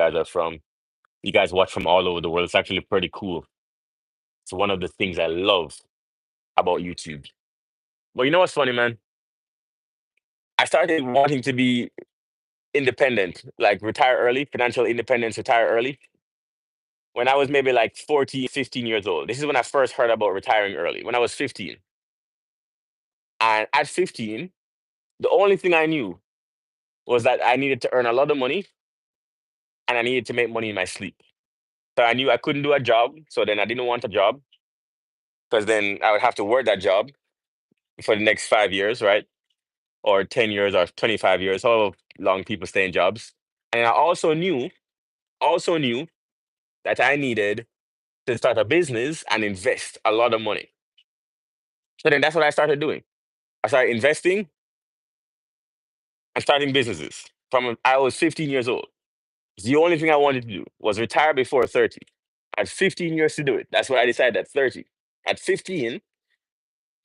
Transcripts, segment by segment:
guys are from. You guys watch from all over the world. It's actually pretty cool. It's one of the things I love about YouTube. But you know what's funny, man? I started wanting to be independent, like retire early, financial independence, retire early, when I was maybe like 14, 15 years old. This is when I first heard about retiring early, when I was 15. And at 15, the only thing I knew was that I needed to earn a lot of money and I needed to make money in my sleep. So I knew I couldn't do a job. So then I didn't want a job because then I would have to work that job for the next 5 years, right? Or 10 years or 25 years, however long people stay in jobs. And I also knew that I needed to start a business and invest a lot of money. So then that's what I started doing. I started investing and starting businesses from I was 15 years old. The only thing I wanted to do was retire before 30. I had 15 years to do it. That's what I decided at 30. At 15,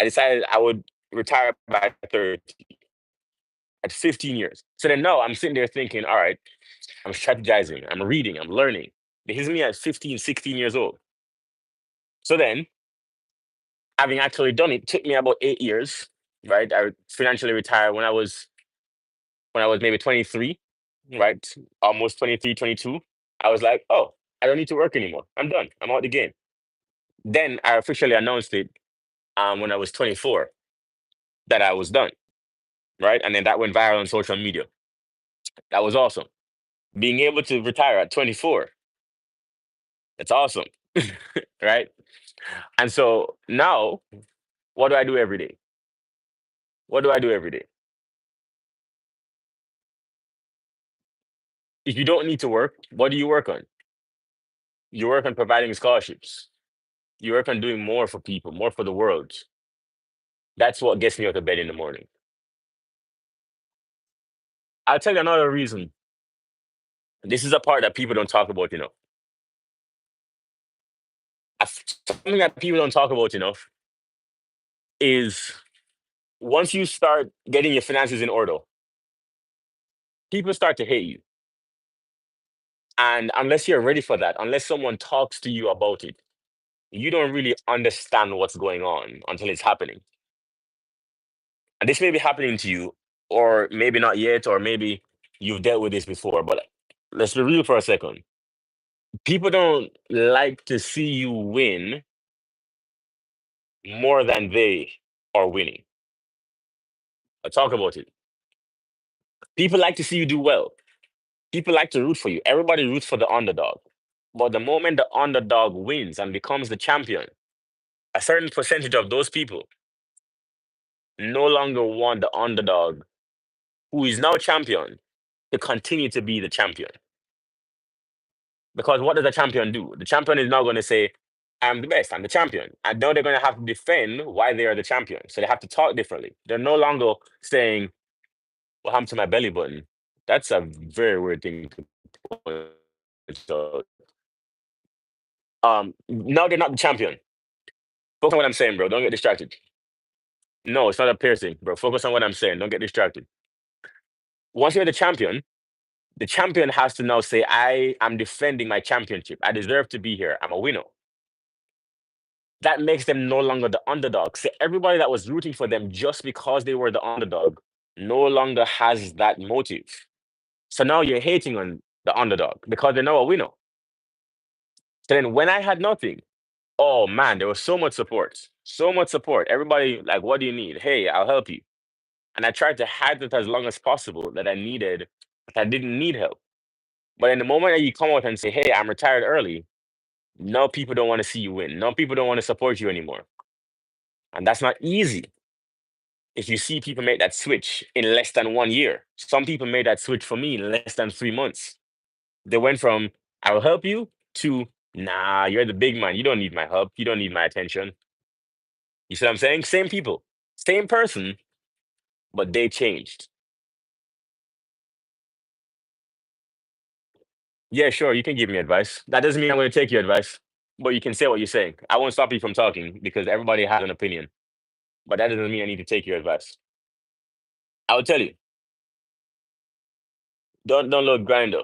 I decided I would retire by 30 at 15 years. So then now I'm sitting there thinking, all right, I'm strategizing, I'm reading, I'm learning. This is me at 15, 16 years old. So then, having actually done it, took me about 8 years, right? I financially retired when I was maybe 23, right? Almost 23, 22. I was like, oh, I don't need to work anymore. I'm done. I'm out the game. Then I officially announced it when I was 24 that I was done, right? And then that went viral on social media. That was awesome. Being able to retire at 24, it's awesome, right? And so now, what do I do every day? What do I do every day? If you don't need to work, what do you work on? You work on providing scholarships. You work on doing more for people, more for the world. That's what gets me out of bed in the morning. I'll tell you another reason. This is a part that people don't talk about enough. Something that people don't talk about enough is once you start getting your finances in order, people start to hate you. And unless you're ready for that, unless someone talks to you about it, you don't really understand what's going on until it's happening. And this may be happening to you, or maybe not yet, or maybe you've dealt with this before. But let's be real for a second. People don't like to see you win more than they are winning. I'll talk about it. People like to see you do well. People like to root for you. Everybody roots for the underdog. But the moment the underdog wins and becomes the champion, a certain percentage of those people no longer want the underdog, who is now champion, to continue to be the champion. Because what does the champion do? The champion is now going to say, I'm the best, I'm the champion. And now they're going to have to defend why they are the champion. So they have to talk differently. They're no longer saying, what happened to my belly button? That's a very weird thing to point out. Now they're not the champion. Focus on what I'm saying, bro. Don't get distracted. No, it's not a piercing, bro. Focus on what I'm saying. Don't get distracted. Once you're the champion has to now say, I am defending my championship. I deserve to be here. I'm a winner. That makes them no longer the underdog. So everybody that was rooting for them just because they were the underdog no longer has that motive. So now you're hating on the underdog because they're now a winner. So then when I had nothing, oh man, there was so much support. So much support. Everybody like, what do you need? Hey, I'll help you. And I tried to hide it as long as possible that I didn't need help. But in the moment that you come out and say, hey, I'm retired early, no people don't want to see you win. No people don't want to support you anymore. And that's not easy. If you see people make that switch in less than 1 year, some people made that switch for me in less than 3 months. They went from, I will help you to, nah, you're the big man. You don't need my help. You don't need my attention. You see what I'm saying? Same people, same person, but they changed. Yeah, sure, you can give me advice. That doesn't mean I'm going to take your advice, but you can say what you're saying. I won't stop you from talking because everybody has an opinion, but that doesn't mean I need to take your advice. I will tell you, don't load grinder.